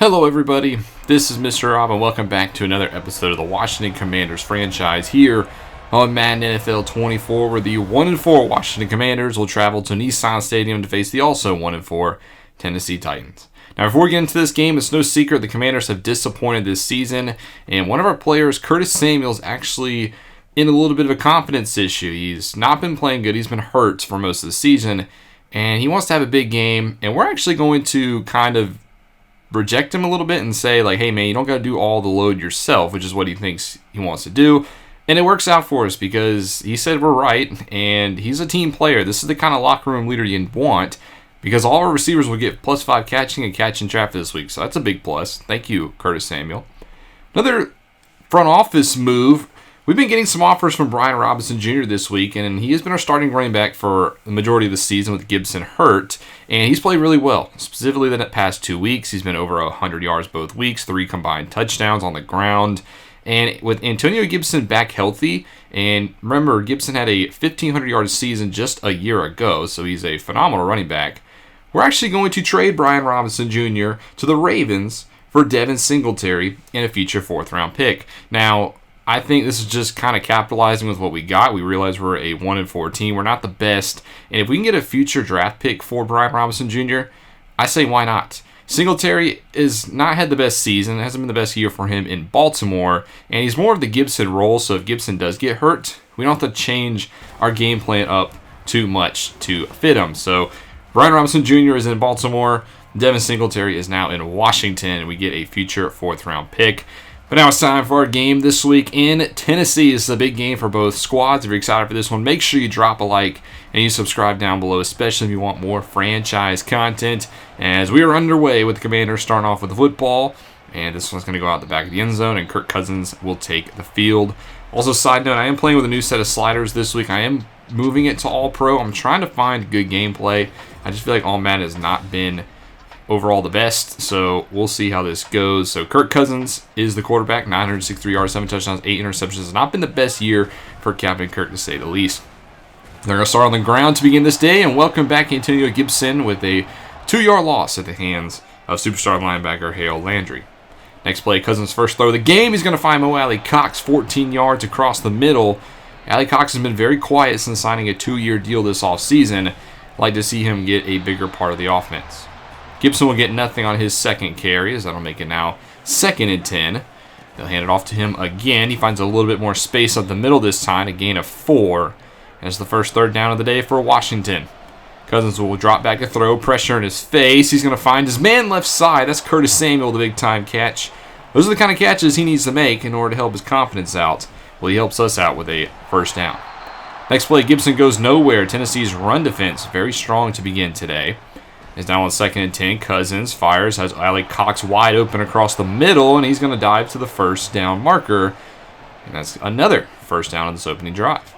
Hello everybody, this is Mr. Rob and welcome back to another episode of the Washington Commanders franchise here on Madden NFL 24, where the 1-4 Washington Commanders will travel to Nissan Stadium to face the also 1-4 Tennessee Titans. Now before we get into this game, it's no secret the Commanders have disappointed this season, and one of our players, Curtis Samuel, is actually in a little bit of a confidence issue. He's not been playing good, he's been hurt for most of the season, and he wants to have a big game, and we're actually going to kind of reject him a little bit and say, like, hey man, you don't got to do all the load yourself, which is what he thinks he wants to do. And it works out for us because he said we're right, and he's a team player. This is the kind of locker room leader you want, because all our receivers will get +5 catching and catching traffic this week. So that's a big plus. Thank you, Curtis Samuel. Another front office move. We've been getting some offers from Brian Robinson Jr. this week, and he has been our starting running back for the majority of the season with Gibson hurt, and he's played really well. Specifically the past 2 weeks, he's been over 100 yards both weeks, 3 combined touchdowns on the ground. And with Antonio Gibson back healthy, and remember, Gibson had a 1,500-yard season just a year ago, so he's a phenomenal running back. We're actually going to trade Brian Robinson Jr. to the Ravens for Devin Singletary and a future 4th-round pick. Now, I think this is just kind of capitalizing with what we got. We realize we're a 1-4 team. We're not the best. And if we can get a future draft pick for Brian Robinson Jr., I say why not? Singletary has not had the best season. It hasn't been the best year for him in Baltimore. And he's more of the Gibson role, so if Gibson does get hurt, we don't have to change our game plan up too much to fit him. So Brian Robinson Jr. is in Baltimore. Devin Singletary is now in Washington. And we get a future 4th-round pick. But now it's time for our game this week in Tennessee. This is a big game for both squads. If you're excited for this one, make sure you drop a like and you subscribe down below, especially if you want more franchise content. As we are underway with the Commanders starting off with the football, and this one's going to go out the back of the end zone, and Kirk Cousins will take the field. Also, side note, I am playing with a new set of sliders this week. I am moving it to All-Pro. I'm trying to find good gameplay. I just feel like All-Madden has not been overall the best, so we'll see how this goes. So Kirk Cousins is the quarterback, 963 yards, 7 touchdowns, 8 interceptions. Has not been the best year for Captain Kirk, to say the least. They're going to start on the ground to begin this day, and welcome back Antonio Gibson with a 2-yard loss at the hands of superstar linebacker Hale Landry. Next play, Cousins' first throw of the game. He's going to find Mo Alley-Cox 14 yards across the middle. Alley-Cox has been very quiet since signing a 2-year deal this offseason. I'd like to see him get a bigger part of the offense. Gibson will get nothing on his second carry, as that'll make it now 2nd and 10. They'll hand it off to him again. He finds a little bit more space up the middle this time, a gain of 4. And it's the first 3rd down of the day for Washington. Cousins will drop back a throw, pressure in his face. He's going to find his man left side. That's Curtis Samuel, the big-time catch. Those are the kind of catches he needs to make in order to help his confidence out. Well, he helps us out with a 1st down. Next play, Gibson goes nowhere. Tennessee's run defense very strong to begin today. Is now on 2nd and 10. Cousins fires, has Alley-Cox wide open across the middle, and he's going to dive to the 1st down marker. And that's another 1st down on this opening drive.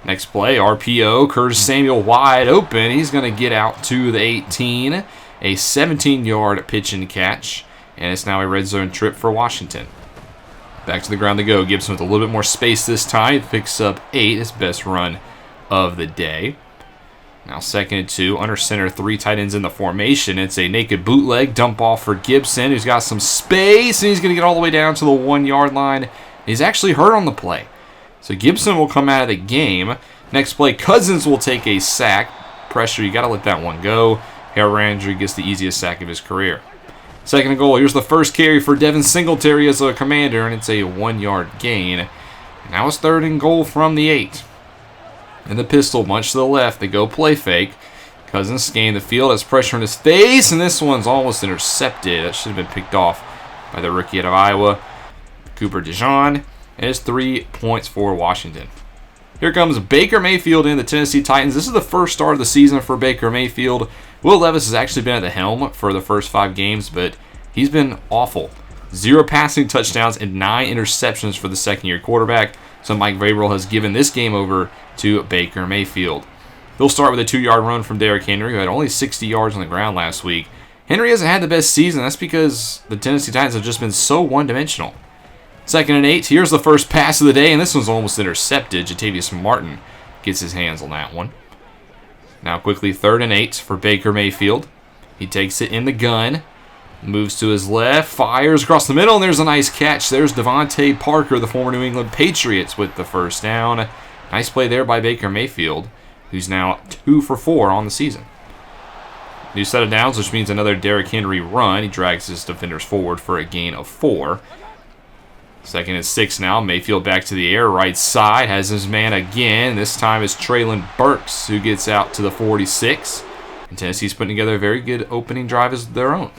Next play, RPO, Curtis Samuel wide open. He's going to get out to the 18. A 17-yard pitch and catch, and it's now a red zone trip for Washington. Back to the ground to go. Gibson with a little bit more space this time. He picks up 8, his best run of the day. Now 2nd and 2, under center, 3 tight ends in the formation. It's a naked bootleg dump off for Gibson, who's got some space, and he's going to get all the way down to the 1-yard line. He's actually hurt on the play. So Gibson will come out of the game. Next play, Cousins will take a sack. Pressure, you got to let that one go. Hale Landry gets the easiest sack of his career. 2nd and goal, here's the first carry for Devin Singletary as a Commander, and it's a 1-yard gain. And now it's 3rd and goal from the 8. In the pistol, much to the left, they go play fake. Cousins scanning the field, has pressure in his face, and this one's almost intercepted. That should have been picked off by the rookie out of Iowa, Cooper DeJean. And it's 3 points for Washington. Here comes Baker Mayfield in the Tennessee Titans. This is the first start of the season for Baker Mayfield. Will Levis has actually been at the helm for the first 5 games, but he's been awful. 0 passing touchdowns and 9 interceptions for the second-year quarterback. So Mike Vrabel has given this game over to Baker Mayfield. He'll start with a 2-yard run from Derrick Henry, who had only 60 yards on the ground last week. Henry hasn't had the best season. That's because the Tennessee Titans have just been so one-dimensional. 2nd and 8. Here's the first pass of the day, and this one's almost intercepted. Jatavius Martin gets his hands on that one. Now quickly 3rd and 8 for Baker Mayfield. He takes it in the gun. Moves to his left, fires across the middle, and there's a nice catch. There's Devontae Parker, the former New England Patriots, with the first down. Nice play there by Baker Mayfield, who's now 2 for 4 on the season. New set of downs, which means another Derrick Henry run. He drags his defenders forward for a gain of 4. 2nd and 6 now. Mayfield back to the air, right side, has his man again. This time it's Treylon Burks who gets out to the 46. And Tennessee's putting together a very good opening drive as their own.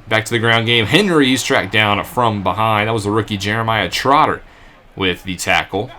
Back to the ground game. Henry, he's tracked down from behind. That was the rookie Jeremiah Trotter with the tackle.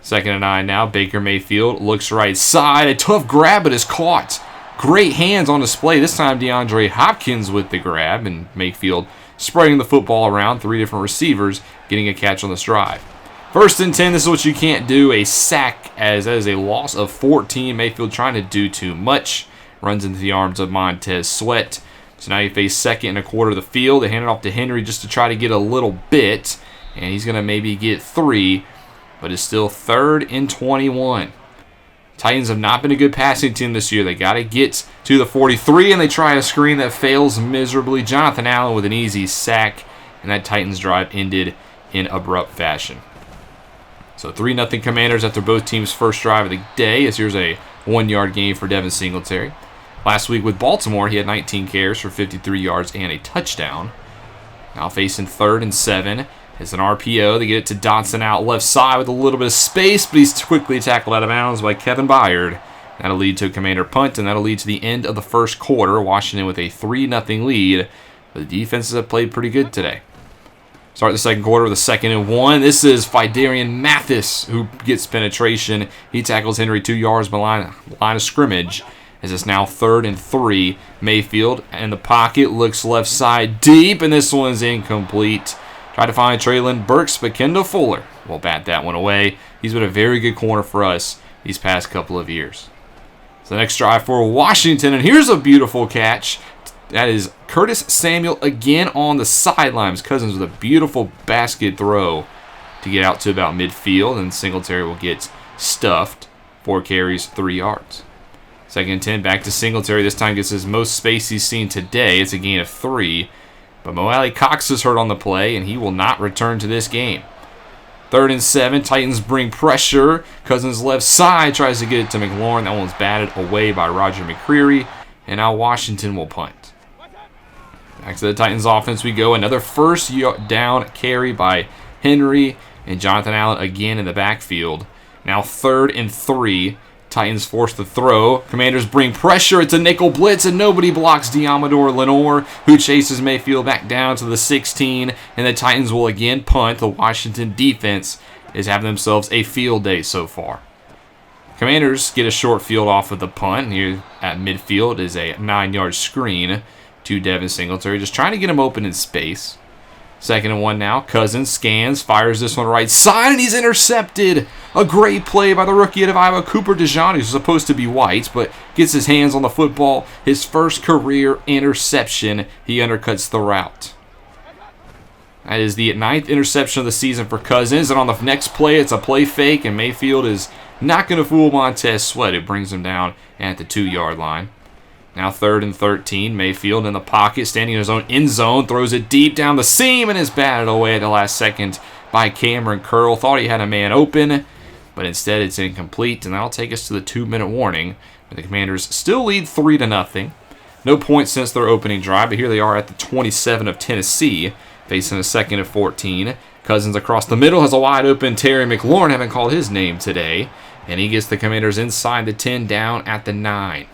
2nd and 9 now. Baker Mayfield looks right side. A tough grab, but is caught. Great hands on display. This time DeAndre Hopkins with the grab, and Mayfield spreading the football around. 3 different receivers getting a catch on this drive. 1st and 10. This is what you can't do. A sack, as that is a loss of 14. Mayfield trying to do too much. Runs into the arms of Montez Sweat. So now you face 2nd and a quarter of the field. They hand it off to Henry just to try to get a little bit. And he's going to maybe get 3. But it's still 3rd and 21. Titans have not been a good passing team this year. They got to get to the 43. And they try a screen that fails miserably. Jonathan Allen with an easy sack. And that Titans drive ended in abrupt fashion. So 3-0 Commanders after both teams' first drive of the day. As here's a 1-yard gain for Devin Singletary. Last week with Baltimore, he had 19 carries for 53 yards and a touchdown. Now facing 3rd and 7. It's an RPO. They get it to Dotson out left side with a little bit of space, but he's quickly tackled out of bounds by Kevin Byard. That'll lead to a Commander punt, and that'll lead to the end of the first quarter. Washington with a 3-0 lead. But the defenses have played pretty good today. Start the second quarter with a 2nd and 1. This is Phidarian Mathis who gets penetration. He tackles Henry 2 yards behind line of scrimmage. As it's now 3rd and 3. Mayfield in the pocket, looks left side deep, and this one's incomplete. Try to find Treylon Burks, but Kendall Fuller will bat that one away. He's been a very good corner for us these past couple of years. So the next drive for Washington, and here's a beautiful catch. That is Curtis Samuel again on the sidelines. Cousins with a beautiful basket throw to get out to about midfield, and Singletary will get stuffed. 4 carries, 3 yards. 2nd and 10, back to Singletary. This time gets his most space he's seen today. It's a gain of 3. But Mo Alley Cox is hurt on the play, and he will not return to this game. 3rd and 7, Titans bring pressure. Cousins left side tries to get it to McLaurin. That one's batted away by Roger McCreary. And now Washington will punt. Back to the Titans offense we go. Another first down carry by Henry and Jonathan Allen again in the backfield. Now 3rd and 3. Titans force the throw. Commanders bring pressure. It's a nickel blitz, and nobody blocks Diamador Lenore, who chases Mayfield back down to the 16. And the Titans will again punt. The Washington defense is having themselves a field day so far. Commanders get a short field off of the punt. Here at midfield is a 9-yard screen to Devin Singletary, just trying to get him open in space. 2nd and 1 now. Cousins scans, fires this one right side, and he's intercepted. A great play by the rookie out of Iowa, Cooper DeJean, who's supposed to be white, but gets his hands on the football. His first career interception. He undercuts the route. That is the 9th interception of the season for Cousins, and on the next play, it's a play fake, and Mayfield is not going to fool Montez Sweat. It brings him down at the 2-yard line. Now 3rd and 13. Mayfield in the pocket, standing in his own end zone, throws it deep down the seam and is batted away at the last second by Cameron Curl. Thought he had a man open, but instead it's incomplete, and that'll take us to the 2-minute warning. The Commanders still lead 3-0. No points since their opening drive, but here they are at the 27 of Tennessee, facing a 2nd and 14. Cousins across the middle has a wide open Terry McLaurin. Haven't called his name today, and he gets the Commanders inside the 10 down at the 9.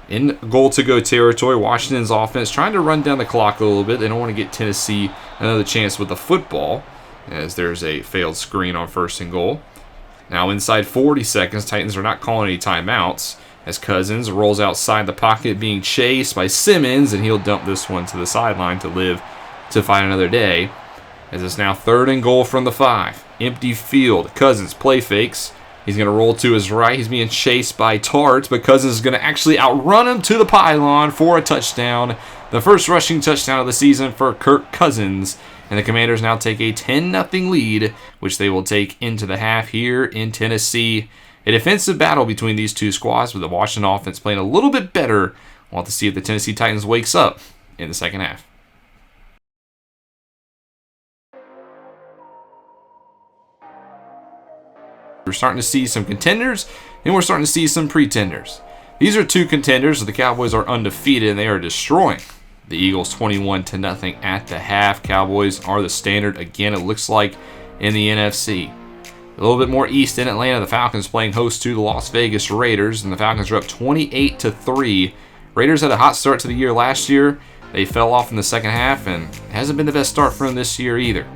In goal-to-go territory, Washington's offense trying to run down the clock a little bit. They don't want to get Tennessee another chance with the football, as there's a failed screen on 1st and goal. Now inside 40 seconds, Titans are not calling any timeouts, as Cousins rolls outside the pocket being chased by Simmons, and he'll dump this one to the sideline to live to fight another day. As it's now 3rd and goal from the 5. Empty field. Cousins play fakes. He's going to roll to his right. He's being chased by Tart, but Cousins is going to actually outrun him to the pylon for a touchdown. The first rushing touchdown of the season for Kirk Cousins. And the Commanders now take a 10-0 lead, which they will take into the half here in Tennessee. A defensive battle between these two squads, with the Washington offense playing a little bit better. We'll have to see if the Tennessee Titans wakes up in the second half. We're starting to see some contenders, and we're starting to see some pretenders. These are two contenders. The Cowboys are undefeated, and they are destroying the Eagles 21-0 at the half. Cowboys are the standard again, it looks like, in the NFC. A little bit more east in Atlanta, the Falcons playing host to the Las Vegas Raiders, and the Falcons are up 28-3. Raiders had a hot start to the year last year. They fell off in the second half, and it hasn't been the best start for them this year either.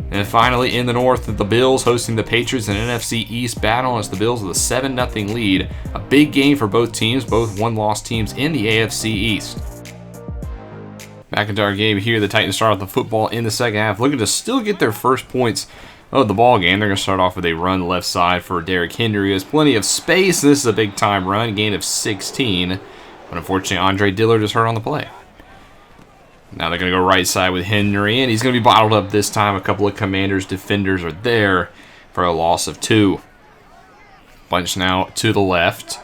And finally, in the north, the Bills hosting the Patriots in an NFC East battle as the Bills with a 7-0 lead. A big game for both teams, both one-loss teams in the AFC East. Back into our game here, the Titans start off the football in the second half, looking to still get their first points of the ball game. They're going to start off with a run left side for Derrick Henry. He has plenty of space. This is a big-time run, gain of 16. But unfortunately, Andre Dillard is hurt on the play. Now they're going to go right side with Henry, and he's going to be bottled up this time. A couple of Commanders defenders are there for a loss of 2. Bunch now to the left.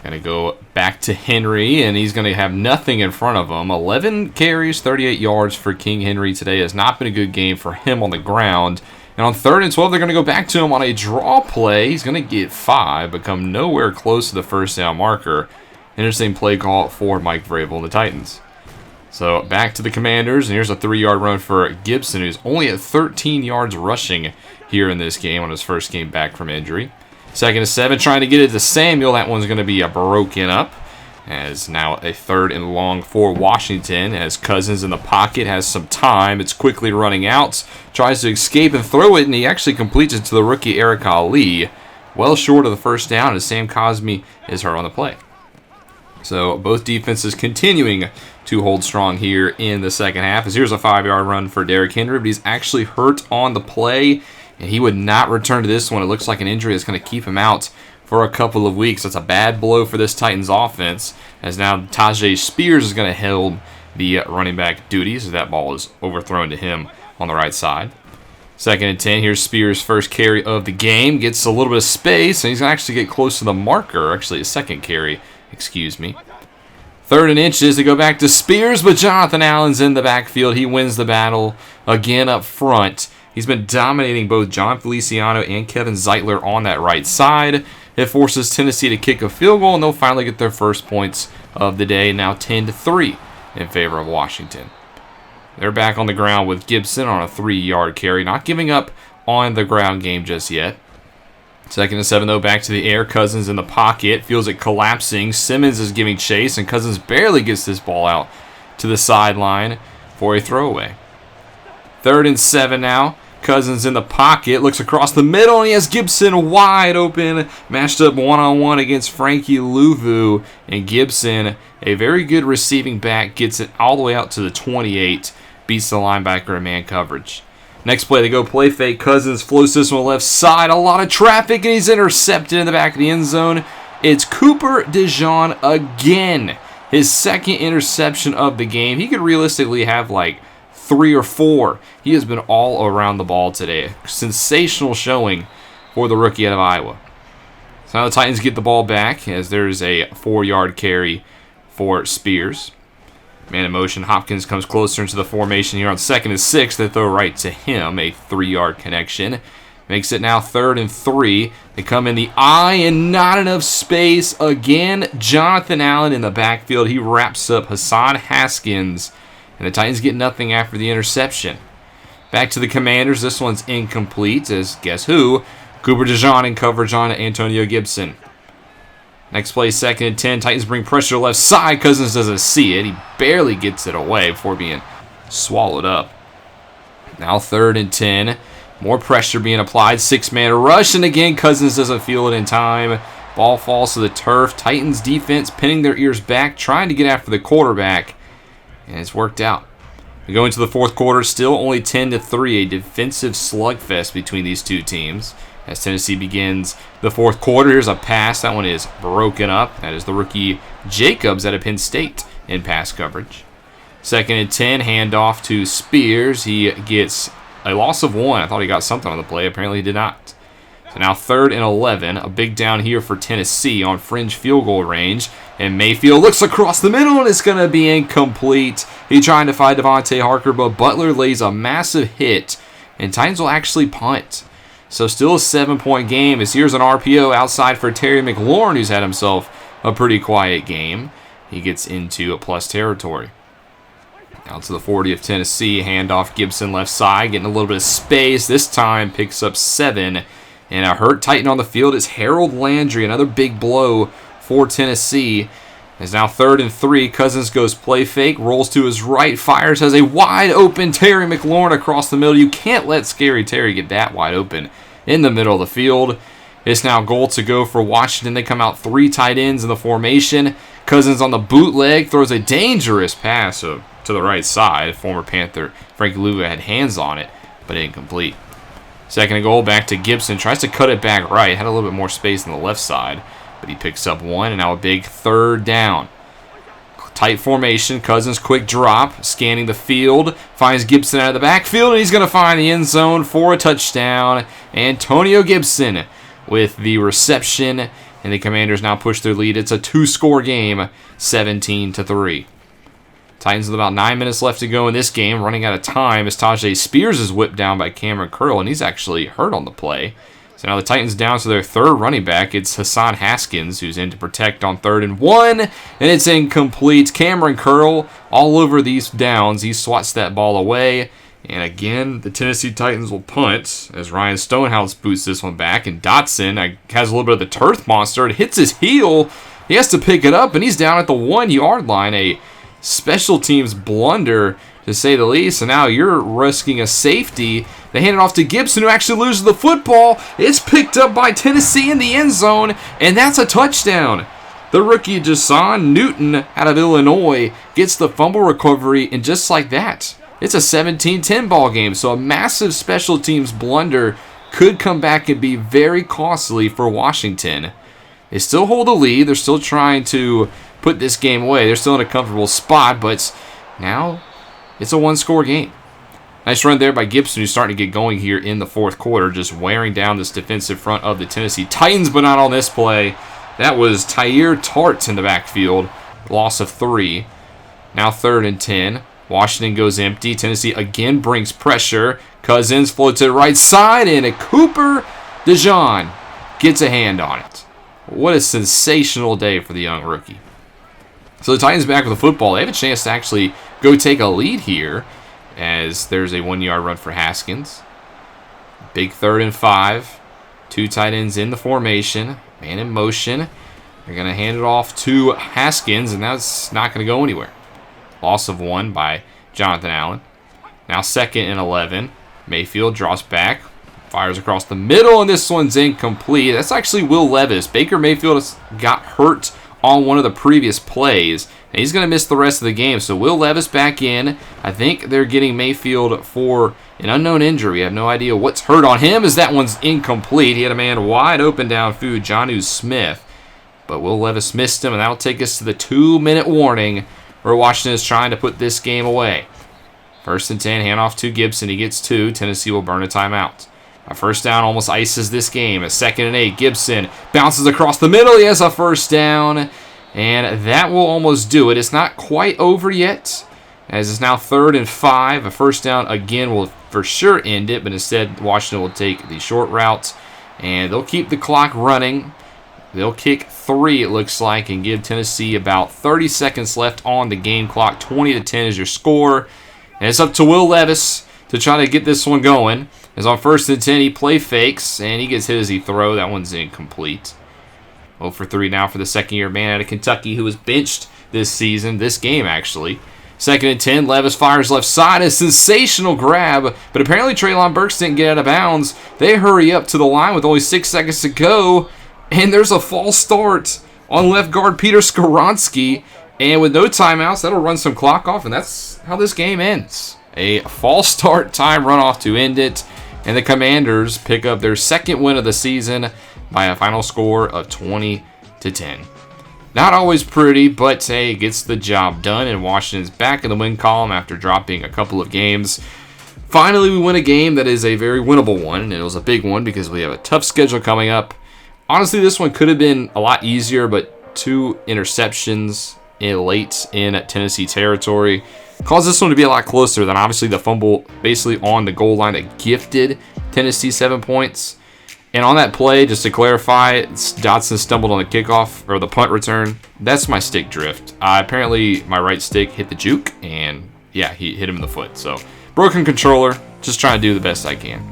Going to go back to Henry, and he's going to have nothing in front of him. 11 carries, 38 yards for King Henry today. Has not been a good game for him on the ground. And on 3rd and 12, they're going to go back to him on a draw play. He's going to get 5, but come nowhere close to the first down marker. Interesting play call for Mike Vrabel and the Titans. So back to the Commanders, and here's a 3-yard run for Gibson, who's only at 13 yards rushing here in this game on his first game back from injury. 2nd and 7, trying to get it to Samuel. That one's going to be broken up. As now a 3rd and long for Washington, as Cousins in the pocket has some time. It's quickly running out. Tries to escape and throw it, and he actually completes it to the rookie Eric Ali. Well short of the first down, as Sam Cosmi is hurt on the play. So both defenses continuing to hold strong here in the second half. As here's a 5-yard run for Derrick Henry, but he's actually hurt on the play, and he would not return to this one. It looks like an injury that's going to keep him out for a couple of weeks. That's a bad blow for this Titans offense, as now Tajay Spears is going to hold the running back duties as that ball is overthrown to him on the right side. 2nd and 10, here's Spears' first carry of the game. Gets a little bit of space, and he's going to actually get close to the marker. Actually, his second carry, excuse me. 3rd and inches to go back to Spears, but Jonathan Allen's in the backfield. He wins the battle again up front. He's been dominating both John Feliciano and Kevin Zeitler on that right side. It forces Tennessee to kick a field goal, and they'll finally get their first points of the day, now 10-3 in favor of Washington. They're back on the ground with Gibson on a 3-yard carry, not giving up on the ground game just yet. 2nd and 7, though, back to the air. Cousins in the pocket, feels it collapsing. Simmons is giving chase, and Cousins barely gets this ball out to the sideline for a throwaway. 3rd and 7 now. Cousins in the pocket, looks across the middle, and he has Gibson wide open, matched up one-on-one against Frankie Louvu. And Gibson, a very good receiving back, gets it all the way out to the 28, beats the linebacker in man coverage. Next play, they go play fake. Cousins floats this one left side. A lot of traffic, and he's intercepted in the back of the end zone. It's Cooper DeJean again. His 2nd interception of the game. He could realistically have like 3 or 4. He has been all around the ball today. Sensational showing for the rookie out of Iowa. So now the Titans get the ball back as there's a 4-yard carry for Spears. Man in motion, Hopkins comes closer into the formation here on 2nd and 6. They throw right to him, a 3-yard connection. Makes it now 3rd and 3. They come in the eye and not enough space. Again, Jonathan Allen in the backfield. He wraps up Hassan Haskins, and the Titans get nothing after the interception. Back to the Commanders. This one's incomplete, as guess who? Cooper DeJean in coverage on Antonio Gibson. Next play, 2nd and 10. Titans bring pressure left side. Cousins doesn't see it. He barely gets it away before being swallowed up. Now 3rd and 10. More pressure being applied. 6-man rush. And again, Cousins doesn't feel it in time. Ball falls to the turf. Titans defense pinning their ears back, trying to get after the quarterback. And it's worked out. We go into the 4th quarter, still only 10-3. A defensive slugfest between these two teams. As Tennessee begins the 4th quarter, here's a pass. That one is broken up. That is the rookie Jacobs out of Penn State in pass coverage. 2nd and 10, handoff to Spears. He gets a loss of 1. I thought he got something on the play. Apparently he did not. So now 3rd and 11. A big down here for Tennessee on fringe field goal range. And Mayfield looks across the middle, and it's going to be incomplete. He's trying to find Devontae Harker, but Butler lays a massive hit, and Titans will actually punt. So still a 7-point game, as here's an RPO outside for Terry McLaurin, who's had himself a pretty quiet game. He gets into a plus territory. Out to the 40 of Tennessee, handoff Gibson left side, getting a little bit of space. This time picks up 7, and a hurt Titan on the field is Harold Landry, another big blow for Tennessee. It's now 3rd and 3. Cousins goes play fake, rolls to his right, fires, has a wide open Terry McLaurin across the middle. You can't let Scary Terry get that wide open in the middle of the field. It's now goal to go for Washington. They come out 3 tight ends in the formation. Cousins on the bootleg throws a dangerous pass to the right side. Former Panther Frank Luva had hands on it, but incomplete. 2nd and goal, back to Gibson. Tries to cut it back right. Had a little bit more space on the left side, but he picks up 1, and now a big 3rd down. Tight formation, Cousins quick drop, scanning the field, finds Gibson out of the backfield, and he's going to find the end zone for a touchdown. Antonio Gibson with the reception, and the Commanders now push their lead. It's a 2-score game, 17-3. Titans with about 9 minutes left to go in this game, running out of time as Tajay Spears is whipped down by Cameron Curl, and he's actually hurt on the play. So now the Titans down to their 3rd running back. It's Hassan Haskins, who's in to protect on 3rd and 1, and it's incomplete. Cameron Curl all over these downs. He swats that ball away, and again, the Tennessee Titans will punt as Ryan Stonehouse boots this one back, and Dotson has a little bit of the turf monster. It hits his heel. He has to pick it up, and he's down at the 1-yard line. A special teams blunder, to say the least. And now you're risking a safety. They hand it off to Gibson, who actually loses the football. It's picked up by Tennessee in the end zone, and that's a touchdown. The rookie Jason Newton out of Illinois gets the fumble recovery, and just like that, it's a 17-10 ball game. So a massive special teams blunder could come back and be very costly for Washington. They still hold the lead. They're still trying to put this game away. They're still in a comfortable spot, but now it's a 1-score game. Nice run there by Gibson, who's starting to get going here in the 4th quarter, just wearing down this defensive front of the Tennessee Titans, but not on this play. That was Tyre Tart in the backfield. Loss of 3. Now 3rd and 10. Washington goes empty. Tennessee again brings pressure. Cousins floats to the right side, and a Cooper DeJean gets a hand on it. What a sensational day for the young rookie. So the Titans back with the football. They have a chance to actually go take a lead here, as there's a 1-yard run for Haskins. Big 3rd and 5. 2 tight ends in the formation. Man in motion. They're going to hand it off to Haskins, and that's not going to go anywhere. Loss of 1 by Jonathan Allen. Now 2nd and 11. Mayfield draws back. Fires across the middle, and this one's incomplete. That's actually Will Levis. Baker Mayfield has got hurt on one of the previous plays, and he's going to miss the rest of the game. So Will Levis back in. I think they're getting Mayfield for an unknown injury. I have no idea what's hurt on him, as that one's incomplete. He had a man wide open downfield, Jonnu Smith, but Will Levis missed him, and that'll take us to the 2-minute warning where Washington is trying to put this game away. 1st and 10, handoff to Gibson. He gets 2. Tennessee will burn a timeout. A 1st down almost ices this game. A 2nd and 8. Gibson bounces across the middle. He has a 1st down, and that will almost do it. It's not quite over yet, as it's now 3rd and 5. A 1st down again will for sure end it, but instead Washington will take the short route, and they'll keep the clock running. They'll kick 3, it looks like, and give Tennessee about 30 seconds left on the game clock. 20-10 is your score, and it's up to Will Levis to try to get this one going. As on 1st and 10, he play fakes, and he gets hit as he throws. That one's incomplete. 0 for 3 now for the 2nd-year man out of Kentucky, who was benched this season, this game actually. 2nd and 10, Levis fires left side, a sensational grab, but apparently Treylon Burks didn't get out of bounds. They hurry up to the line with only 6 seconds to go, and there's a false start on left guard Peter Skoronski, and with no timeouts, that'll run some clock off, and that's how this game ends. A false start time runoff to end it. And the Commanders pick up their 2nd win of the season by a final score of 20-10. Not always pretty, but hey, it gets the job done, and Washington's back in the win column after dropping a couple of games. Finally, we win a game that is a very winnable one, and it was a big one because we have a tough schedule coming up. Honestly, this one could have been a lot easier, but 2 interceptions late in Tennessee territory. Caused this one to be a lot closer than obviously the fumble basically on the goal line that gifted Tennessee 7 points. And on that play, just to clarify, Dotson stumbled on the kickoff or the punt return. That's my stick drift. Apparently, my right stick hit the juke, and yeah, he hit him in the foot. So, broken controller, just trying to do the best I can.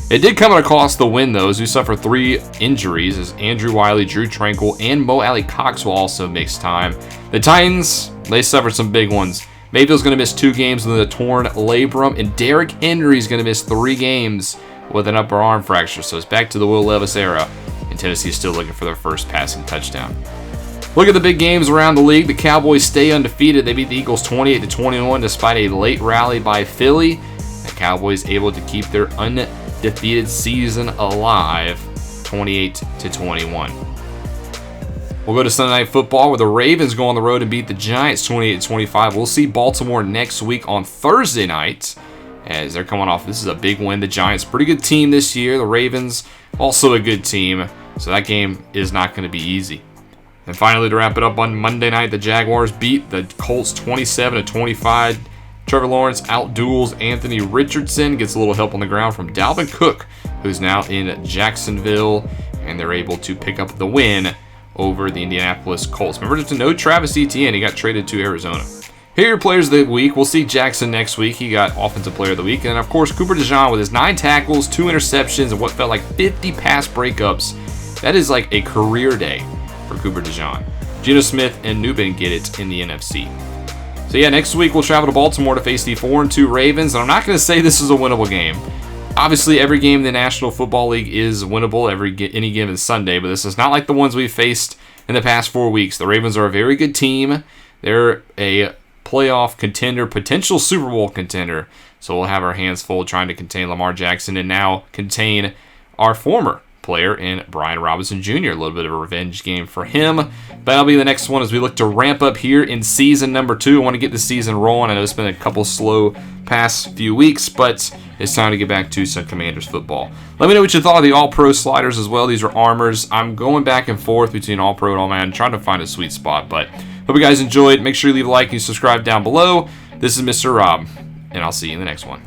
It did come at a cost, the win, though, as we suffered 3 injuries, as Andrew Wiley, Drew Tranquil, and Mo Alley Cox will also miss time. The Titans, they suffered some big ones. Mayfield's going to miss 2 games with a torn labrum, and Derrick Henry's going to miss 3 games with an upper arm fracture. So it's back to the Will Levis era, and Tennessee's still looking for their first passing touchdown. Look at the big games around the league. The Cowboys stay undefeated. They beat the Eagles 28-21 despite a late rally by Philly. The Cowboys able to keep their undefeated season alive, 28-21. We'll go to Sunday Night Football, where the Ravens go on the road and beat the Giants 28-25. We'll see Baltimore next week on Thursday night, as they're coming off. This is a big win. The Giants, pretty good team this year. The Ravens, also a good team. So that game is not going to be easy. And finally, to wrap it up on Monday night, the Jaguars beat the Colts 27-25. Trevor Lawrence outduels Anthony Richardson, gets a little help on the ground from Dalvin Cook, who's now in Jacksonville, and they're able to pick up the win over the Indianapolis Colts. Remember to know Travis Etienne, he got traded to Arizona. Here are your players of the week. We'll see Jackson next week. He got Offensive Player of the Week. And, of course, Cooper DeJean with his 9 tackles, 2 interceptions, and what felt like 50 pass breakups. That is like a career day for Cooper DeJean. Geno Smith and Nubin get it in the NFC. So, yeah, next week we'll travel to Baltimore to face the 4-2 Ravens. And I'm not going to say this is a winnable game. Obviously, every game in the National Football League is winnable any given Sunday. But this is not like the ones we've faced in the past 4 weeks. The Ravens are a very good team. They're a playoff contender, potential Super Bowl contender. So we'll have our hands full trying to contain Lamar Jackson and now contain our former player in Brian Robinson Jr. A little bit of a revenge game for him. That'll be the next one as we look to ramp up here in season number 2. I want to get the season rolling. I know it's been a couple slow past few weeks, but it's time to get back to some Commanders football. Let me know what you thought of the All-Pro sliders as well. These are armors. I'm going back and forth between All-Pro and All-Madden, trying to find a sweet spot, but hope you guys enjoyed. Make sure you leave a like and subscribe down below. This is Mr. Rob, and I'll see you in the next one.